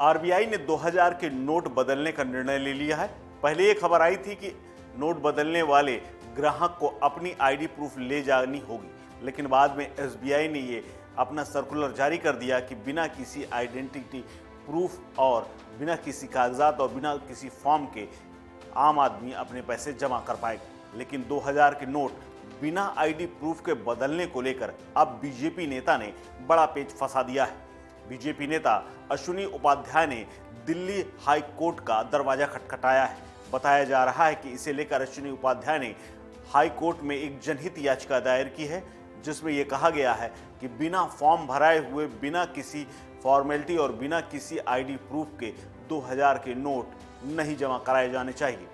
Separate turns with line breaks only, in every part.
RBI ने 2000 के note बदलने का निर्णय ले लिया है। पहले ये खबर आई थी कि नोट बदलने वाले ग्राहक को अपनी आईडी प्रूफ ले जानी होगी, लेकिन बाद में एसबीआई ने ये अपना सर्कुलर जारी कर दिया कि बिना किसी आइडेंटिटी प्रूफ और बिना किसी कागजात और बिना किसी फॉर्म के आम आदमी अपने पैसे जमा कर पाएगा। लेकिन 2000 के नोट बिना आईडी प्रूफ के बदलने को लेकर अब बीजेपी नेता ने बड़ा पेच फंसा दिया है। बीजेपी नेता अश्विनी उपाध्याय ने दिल्ली हाई कोर्ट का दरवाजा खटखटाया है। बताया जा रहा है कि इसे लेकर अश्विनी उपाध्याय ने हाई कोर्ट में एक जनहित याचिका दायर की है, जिसमें यह कहा गया है कि बिना फॉर्म भराए हुए, बिना किसी फॉर्मेलिटी और बिना किसी आईडी प्रूफ के 2000 के नोट नहीं जमा कराए जाने चाहिए।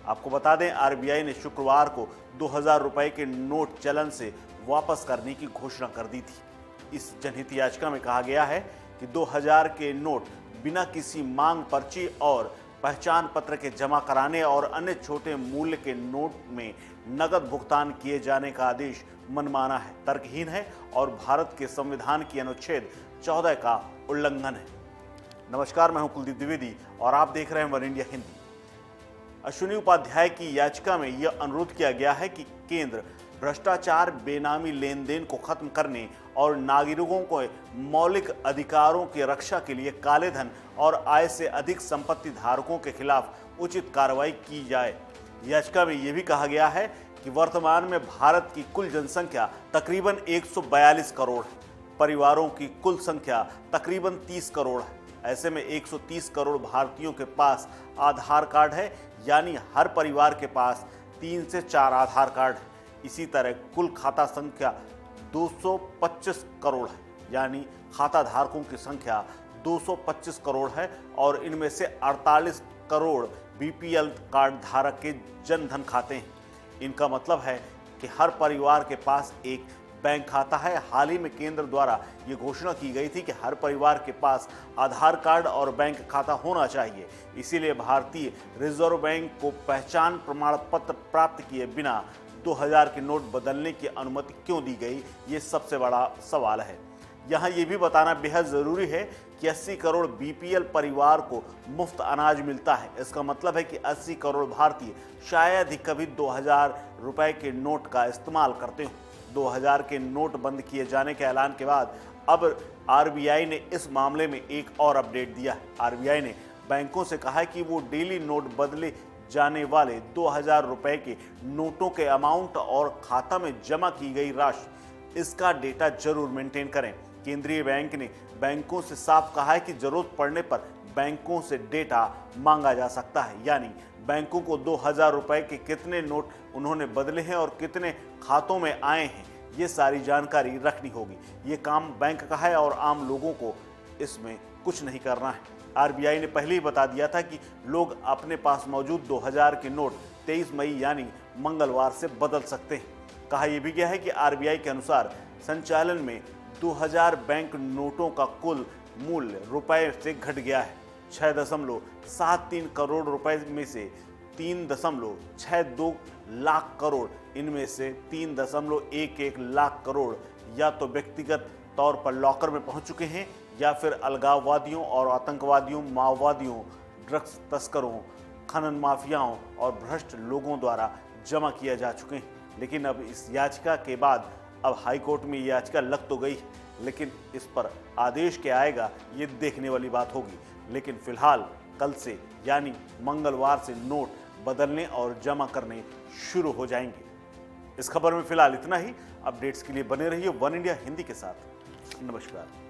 आपको बता दें, आरबीआई ने शुक्रवार को 2000 रुपए के नोट चलन से वापस करने की घोषणा कर दी थी। इस जनहित याचिका में कहा गया है कि 2000 के नोट बिना किसी मांग पर्ची और पहचान पत्र के जमा कराने और अन्य छोटे मूल्य के नोट में नकद भुगतान किए जाने का आदेश मनमाना है, तर्कहीन है और भारत के संविधान की अनुच्छेद 14 का उल्लंघन है। नमस्कार, मैं हूं कुलदीप द्विवेदी और आप देख रहे हैं वन इंडिया हिंदी। अश्विनी उपाध्याय की याचिका में यह अनुरोध किया गया है कि केंद्र भ्रष्टाचार, बेनामी लेन देन को खत्म करने और नागरिकों को मौलिक अधिकारों की रक्षा के लिए काले धन और आय से अधिक संपत्ति धारकों के खिलाफ उचित कार्रवाई की जाए। याचिका में यह भी कहा गया है कि वर्तमान में भारत की कुल जनसंख्या तकरीबन 142 करोड़ है। परिवारों की कुल संख्या तकरीबन 30 करोड़ है। ऐसे में 130 करोड़ भारतीयों के पास आधार कार्ड है, यानी हर परिवार के पास 3 से 4 आधार कार्ड है। इसी तरह कुल खाता संख्या 225 करोड़ है, यानी खाता धारकों की संख्या 225 करोड़ है और इनमें से 48 करोड़ बीपीएल कार्ड धारक के जनधन खाते हैं। इनका मतलब है कि हर परिवार के पास एक बैंक खाता है। हाल ही में केंद्र द्वारा ये घोषणा की गई थी कि हर परिवार के पास आधार कार्ड और बैंक खाता होना चाहिए। इसीलिए भारतीय रिजर्व बैंक को पहचान प्रमाण पत्र प्राप्त किए बिना 2000 के नोट बदलने की अनुमति क्यों दी गई, ये सबसे बड़ा सवाल है। यहाँ ये भी बताना बेहद ज़रूरी है कि 80 करोड़ बीपीएल परिवार को मुफ्त अनाज मिलता है। इसका मतलब है कि 80 करोड़ भारतीय शायद ही कभी 2000 रुपए के नोट का इस्तेमाल करते हो। 2000 के नोट बंद किए जाने के ऐलान के बाद अब आरबीआई ने इस मामले में एक और अपडेट दिया है। आरबीआई ने बैंकों से कहा है कि वो डेली नोट बदले जाने वाले 2000 रुपए के नोटों के अमाउंट और खाता में जमा की गई राशि, इसका डेटा जरूर मेंटेन करें। केंद्रीय बैंक ने बैंकों से साफ कहा है कि जरूरत पड़ने पर बैंकों से डेटा मांगा जा सकता है, यानी बैंकों को 2000 रुपए के कितने नोट उन्होंने बदले हैं और कितने खातों में आए हैं, ये सारी जानकारी रखनी होगी। ये काम बैंक का है और आम लोगों को इसमें कुछ नहीं करना है। आरबीआई ने पहले ही बता दिया था कि लोग अपने पास मौजूद 2000 के नोट 23 मई यानी मंगलवार से बदल सकते हैं। कहा यह भी गया है कि आरबीआई के अनुसार संचालन में 2000 बैंक नोटों का कुल मूल्य रुपए से घट गया है। 6.73 करोड़ रुपए में से 3.62 लाख करोड़, इनमें से 3.11 लाख करोड़ या तो व्यक्तिगत तौर पर लॉकर में पहुंच चुके हैं या फिर अलगाववादियों और आतंकवादियों, माओवादियों, ड्रग्स तस्करों, खनन माफियाओं और भ्रष्ट लोगों द्वारा जमा किया जा चुके हैं। लेकिन अब इस याचिका के बाद अब हाई कोर्ट में ये याचिका लग तो गई है, लेकिन इस पर आदेश क्या आएगा ये देखने वाली बात होगी। लेकिन फिलहाल कल से यानी मंगलवार से नोट बदलने और जमा करने शुरू हो जाएंगे। इस खबर में फिलहाल इतना ही। अपडेट्स के लिए बने रहिए वन इंडिया हिंदी के साथ। नमस्कार।